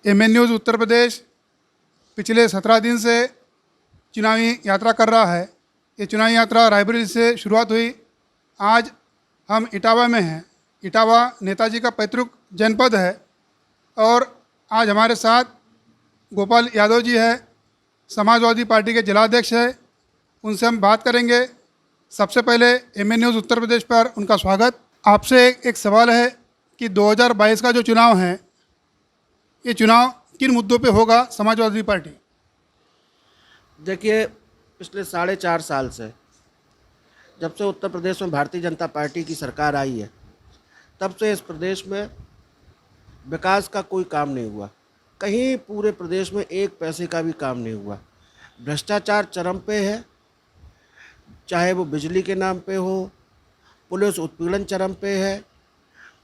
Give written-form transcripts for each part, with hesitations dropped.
MN news Uttar Pradesh पिछले 17 दिन से चुनावी यात्रा कर रहा है। ये चुनावी यात्रा रायबरेली से शुरुआत हुई। आज हम इटावा में हैं। इटावा नेताजी का पैतृक जनपद है और आज हमारे साथ गोपाल यादव जी है, समाजवादी पार्टी के जिलाध्यक्ष है। उनसे हम बात करेंगे। सबसे पहले एमएन न्यूज़ उत्तर प्रदेश पर उनका स्वागत। आपसे एक सवाल है कि 2022 का जो चुनाव है, ये चुनाव किन मुद्दों पे होगा समाजवादी पार्टी? देखिए, पिछले 4.5 साल से जब से उत्तर प्रदेश में भारतीय जनता पार्टी की सरकार आई है, तब से इस प्रदेश में विकास का कोई काम नहीं हुआ। कहीं पूरे प्रदेश में एक पैसे का भी काम नहीं हुआ। भ्रष्टाचार चरम पे है, चाहे वो बिजली के नाम पे हो, पुलिस उत्पीड़न चरम पे है,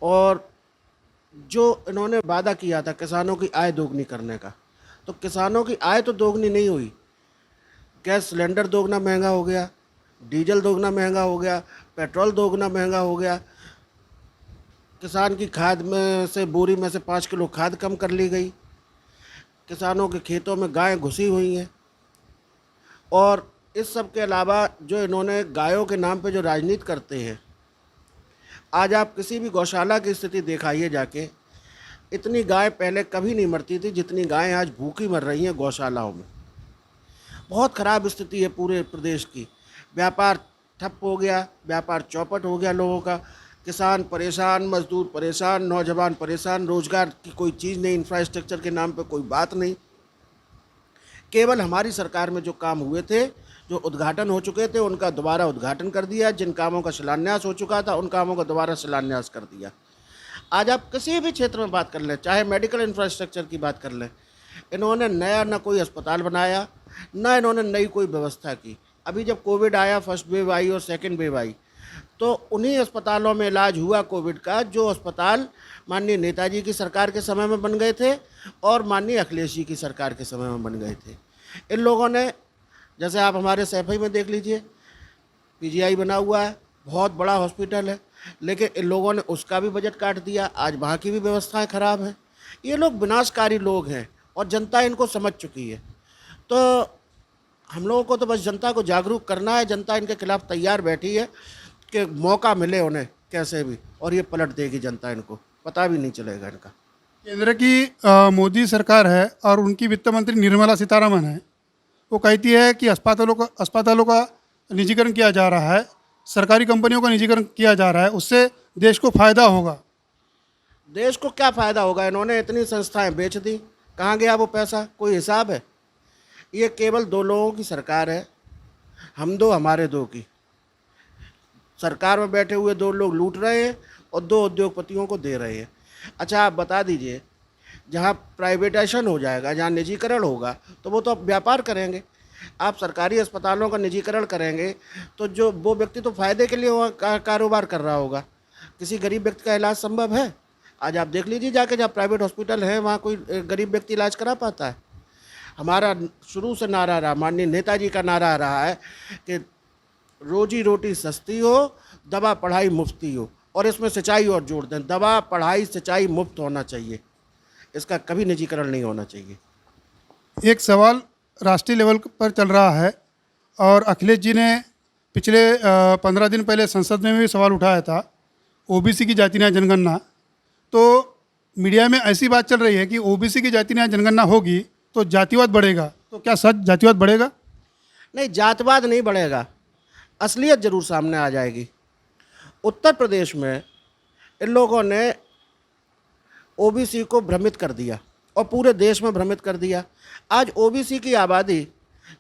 और जो इन्होंने वादा किया था किसानों की आय दोगुनी करने का, तो किसानों की आय तो दोगुनी नहीं हुई। गैस सिलेंडर दोगुना महंगा हो गया, डीजल दोगुना महंगा हो गया, पेट्रोल दोगुना महंगा हो गया। किसान की खाद में से बोरी में से 5 किलो खाद कम कर ली गई। किसानों के खेतों में गायें घुसी हुई हैं। और इस सब के अलावा जो इन्होंने गायों के नाम पे जो राजनीति करते हैं, आज आप किसी भी गौशाला की स्थिति दिखाइए जाके, इतनी गाय पहले कभी नहीं मरती थी जितनी गायें आज भूखी मर रही हैं गौशालाओं में। बहुत ख़राब स्थिति है पूरे प्रदेश की। व्यापार ठप हो गया, व्यापार चौपट हो गया लोगों का। किसान परेशान, मजदूर परेशान, नौजवान परेशान, रोजगार की कोई चीज़ नहीं, इंफ्रास्ट्रक्चर के नाम पे कोई बात नहीं। केवल हमारी सरकार में जो काम हुए थे, जो उद्घाटन हो चुके थे, उनका दोबारा उद्घाटन कर दिया। जिन कामों का शिलान्यास हो चुका था, उन कामों का दोबारा शिलान्यास कर दिया। आज आप किसी भी क्षेत्र में बात कर लें, चाहे मेडिकल इंफ्रास्ट्रक्चर की बात कर लें, इन्होंने नया ना कोई अस्पताल बनाया, ना इन्होंने नई कोई व्यवस्था की। अभी जब कोविड आया, फर्स्ट वेव आई और सेकेंड वेव आई, तो उन्हीं अस्पतालों में इलाज हुआ कोविड का, जो अस्पताल माननीय नेताजी की सरकार के समय में बन गए थे और माननीय अखिलेश जी की सरकार के समय में बन गए थे। इन लोगों ने, जैसे आप हमारे सैफई में देख लीजिए, पीजीआई बना हुआ है, बहुत बड़ा हॉस्पिटल है, लेकिन इन लोगों ने उसका भी बजट काट दिया। आज वहाँ की भी व्यवस्थाएं खराब हैं। ये लोग विनाशकारी लोग हैं और जनता इनको समझ चुकी है। तो हम लोगों को तो बस जनता को जागरूक करना है। जनता इनके खिलाफ तैयार बैठी है कि मौका मिले उन्हें कैसे भी, और ये पलट देगी जनता, इनको पता भी नहीं चलेगा इनका। केंद्र की मोदी सरकार है और उनकी वित्त मंत्री निर्मला सीतारमण है। वो कहती है कि अस्पतालों का निजीकरण किया जा रहा है, सरकारी कंपनियों का निजीकरण किया जा रहा है, उससे देश को फ़ायदा होगा। देश को क्या फ़ायदा होगा? इन्होंने इतनी संस्थाएं बेच दी, कहाँ गया वो पैसा? कोई हिसाब है? ये केवल 2 लोगों की सरकार है, हम दो हमारे दो की। सरकार में बैठे हुए 2 लोग लूट रहे हैं और 2 उद्योगपतियों को दे रहे हैं। अच्छा, आप बता दीजिए, जहाँ प्राइवेटाइजेशन हो जाएगा, जहाँ निजीकरण होगा, तो वो तो अब व्यापार करेंगे। आप सरकारी अस्पतालों का निजीकरण करेंगे तो जो वो व्यक्ति तो फ़ायदे के लिए कारोबार कर रहा होगा। किसी गरीब व्यक्ति का इलाज संभव है? आज आप देख लीजिए जाके, जहाँ प्राइवेट हॉस्पिटल है वहाँ कोई गरीब व्यक्ति इलाज करा पाता है? हमारा शुरू से नारा रहा, माननीय नेताजी का नारा रहा है कि रोजी रोटी सस्ती हो, दवा पढ़ाई मुफ्ती हो, और इसमें सिंचाई और जोड़ दें। दवा पढ़ाई सिंचाई मुफ्त होना चाहिए, इसका कभी निजीकरण नहीं होना चाहिए। एक सवाल राष्ट्रीय लेवल पर चल रहा है और अखिलेश जी ने पिछले 15 दिन पहले संसद में भी सवाल उठाया था, ओबीसी की जाति न्याय जनगणना। तो मीडिया में ऐसी बात चल रही है कि ओबीसी की जाति न्याय जनगणना होगी तो जातिवाद बढ़ेगा। तो क्या सच जातिवाद बढ़ेगा? नहीं, जातिवाद नहीं बढ़ेगा, असलियत जरूर सामने आ जाएगी। उत्तर प्रदेश में इन लोगों ने ओबीसी को भ्रमित कर दिया और पूरे देश में भ्रमित कर दिया। आज ओबीसी की आबादी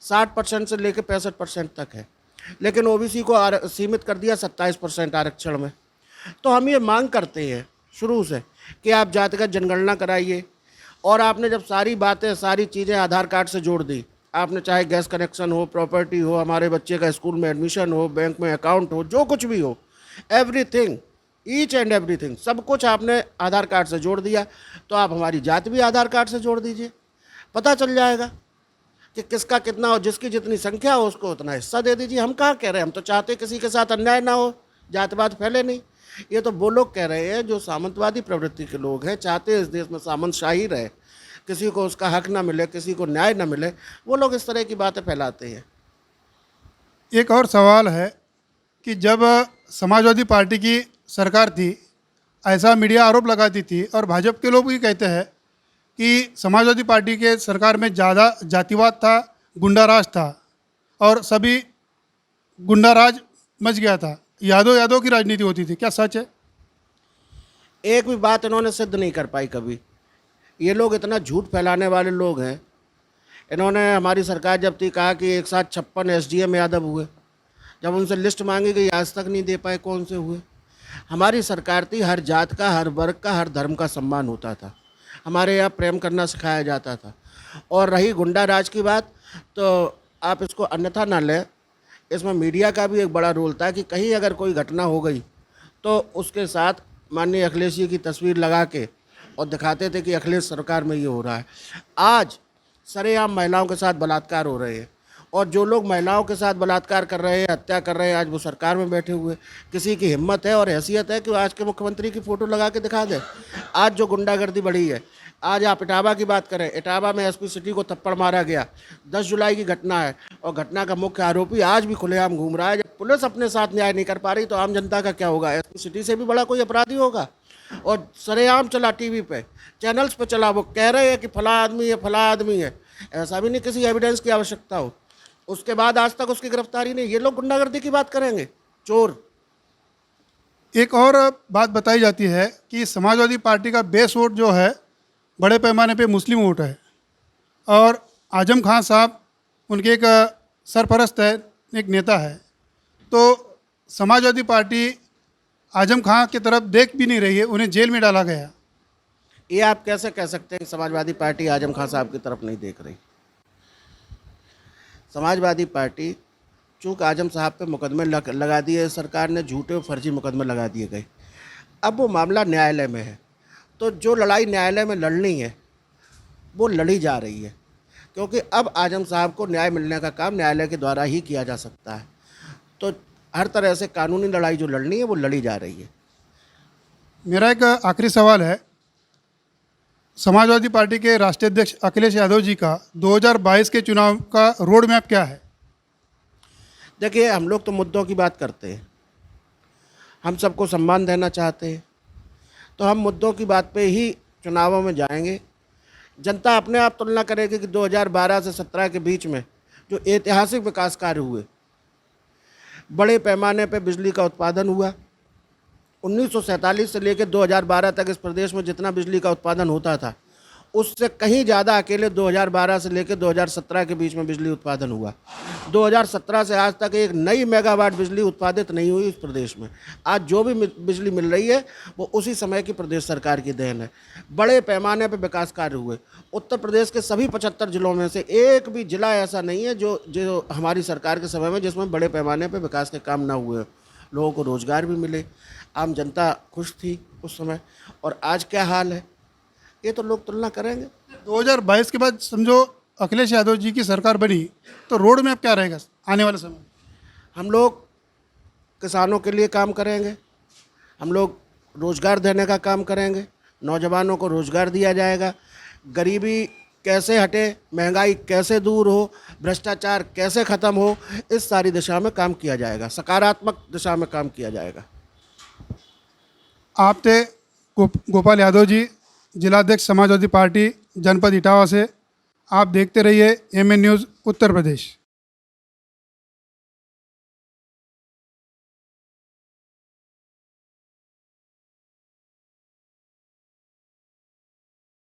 60% से लेकर 65% तक है, लेकिन ओबीसी को सीमित कर दिया 27% आरक्षण में। तो हम ये मांग करते हैं शुरू से कि आप जातिगत जनगणना कराइए। और आपने जब सारी बातें, सारी चीज़ें आधार कार्ड से जोड़ दी, आपने चाहे गैस कनेक्शन हो, प्रॉपर्टी हो, हमारे बच्चे का स्कूल में एडमिशन हो, बैंक में अकाउंट हो, जो कुछ भी हो, एवरीथिंग, ईच एंड एवरीथिंग, सब कुछ आपने आधार कार्ड से जोड़ दिया। तो आप हमारी जात भी आधार कार्ड से जोड़ दीजिए, पता चल जाएगा कि किसका कितना हो। जिसकी जितनी संख्या हो उसको उतना हिस्सा दे दीजिए। हम कहाँ कह रहे हैं, हम तो चाहते किसी के साथ अन्याय ना हो, जातिवाद फैले नहीं। ये तो वो लोग कह रहे हैं जो सामंतवादी प्रवृत्ति के लोग हैं, चाहते इस देश में सामंतशाही रहे, किसी को उसका हक ना मिले, किसी को न्याय ना मिले, वो लोग इस तरह की बातें फैलाते हैं। एक और सवाल है कि जब समाजवादी पार्टी की सरकार थी, ऐसा मीडिया आरोप लगाती थी और भाजपा के लोग भी कहते हैं कि समाजवादी पार्टी के सरकार में ज़्यादा जातिवाद था, गुंडाराज था और सभी गुंडाराज मच गया था, यादव की राजनीति होती थी। क्या सच है? एक भी बात इन्होंने सिद्ध नहीं कर पाई कभी। ये लोग इतना झूठ फैलाने वाले लोग हैं। इन्होंने हमारी सरकार जब थी कहा कि एक साथ 56 एसडीएम यादव हुए, जब उनसे लिस्ट मांगी गई आज तक नहीं दे पाए कौन से हुए। हमारी सरकार थी, हर जात का, हर वर्ग का, हर धर्म का सम्मान होता था, हमारे यहाँ प्रेम करना सिखाया जाता था। और रही गुंडा राज की बात, तो आप इसको अन्यथा ना लें, इसमें मीडिया का भी एक बड़ा रोल था कि कहीं अगर कोई घटना हो गई तो उसके साथ माननीय अखिलेश जी की तस्वीर लगा के और दिखाते थे कि अखिलेश सरकार में ये हो रहा है। आज सरेआम महिलाओं के साथ बलात्कार हो रहे हैं और जो लोग महिलाओं के साथ बलात्कार कर रहे हैं, हत्या कर रहे हैं, आज वो सरकार में बैठे हुए। किसी की हिम्मत है और हैसियत है कि आज के मुख्यमंत्री की फ़ोटो लगा के दिखा दे। आज जो गुंडागर्दी बढ़ी है, आज आप इटावा की बात करें, इटावा में एसपी सिटी को थप्पड़ मारा गया, 10 जुलाई की घटना है और घटना का मुख्य आरोपी आज भी खुलेआम घूम रहा है। जब पुलिस अपने साथ न्याय नहीं कर पा रही तो आम जनता का क्या होगा? एसपी सिटी से भी बड़ा कोई अपराधी होगा? और सरेआम चला टीवी पे, चैनल्स पे चला, वो कह रहे हैं कि फला आदमी है, फला आदमी है। ऐसा भी नहीं किसी एविडेंस की आवश्यकता हो, उसके बाद आज तक उसकी गिरफ्तारी नहीं। ये लोग गुंडागर्दी की बात करेंगे, चोर। एक और बात बताई जाती है कि समाजवादी पार्टी का बेस वोट जो है बड़े पैमाने पे मुस्लिम वोट है और आजम खान साहब उनके एक सरपरस्त है, एक नेता है। तो समाजवादी पार्टी आजम खान की तरफ देख भी नहीं रही है, उन्हें जेल में डाला गया। ये आप कैसे कह सकते हैं कि समाजवादी पार्टी आजम खान साहब की तरफ नहीं देख रही? समाजवादी पार्टी, चूँकि आजम साहब पे मुकदमे लगा दिए सरकार ने, झूठे और फर्जी मुकदमे लगा दिए गए। अब वो मामला न्यायालय में है, तो जो लड़ाई न्यायालय में लड़नी है वो लड़ी जा रही है, क्योंकि अब आजम साहब को न्याय मिलने का काम न्यायालय के द्वारा ही किया जा सकता है। तो हर तरह से कानूनी लड़ाई जो लड़नी है वो लड़ी जा रही है। मेरा एक आखिरी सवाल है, समाजवादी पार्टी के राष्ट्रीय अध्यक्ष अखिलेश यादव जी का 2022 के चुनाव का रोड मैप क्या है? देखिए, हम लोग तो मुद्दों की बात करते हैं, हम सबको सम्मान देना चाहते हैं, तो हम मुद्दों की बात पे ही चुनावों में जाएंगे। जनता अपने आप तुलना करेगी कि 2012 से 17 के बीच में जो ऐतिहासिक विकास कार्य हुए, बड़े पैमाने पे बिजली का उत्पादन हुआ। 1947 से लेकर 2012 तक इस प्रदेश में जितना बिजली का उत्पादन होता था, उससे कहीं ज़्यादा अकेले 2012 से लेकर 2017 के बीच में बिजली उत्पादन हुआ। 2017 से आज तक एक नई मेगावाट बिजली उत्पादित नहीं हुई इस प्रदेश में। आज जो भी बिजली मिल रही है वो उसी समय की प्रदेश सरकार की देन है। बड़े पैमाने पर विकास कार्य हुए। उत्तर प्रदेश के सभी 75 जिलों में से एक भी जिला ऐसा नहीं है जो हमारी सरकार के समय में जिसमें बड़े पैमाने पर विकास के काम ना हुए। लोगों को रोज़गार भी मिले, आम जनता खुश थी उस समय। और आज क्या हाल है, ये तो लोग तुलना करेंगे। 2022 के बाद समझो अखिलेश यादव जी की सरकार बनी, तो रोड मैप क्या रहेगा आने वाले समय? हम लोग किसानों के लिए काम करेंगे, हम लोग रोज़गार देने का काम करेंगे, नौजवानों को रोज़गार दिया जाएगा, गरीबी कैसे हटे, महंगाई कैसे दूर हो, भ्रष्टाचार कैसे ख़त्म हो, इस सारी दिशा में काम किया जाएगा, सकारात्मक दिशा में काम किया जाएगा। आप थे गोपाल यादव जी, जिलाध्यक्ष समाजवादी पार्टी जनपद इटावा से। आप देखते रहिए एमएन न्यूज़ उत्तर प्रदेश।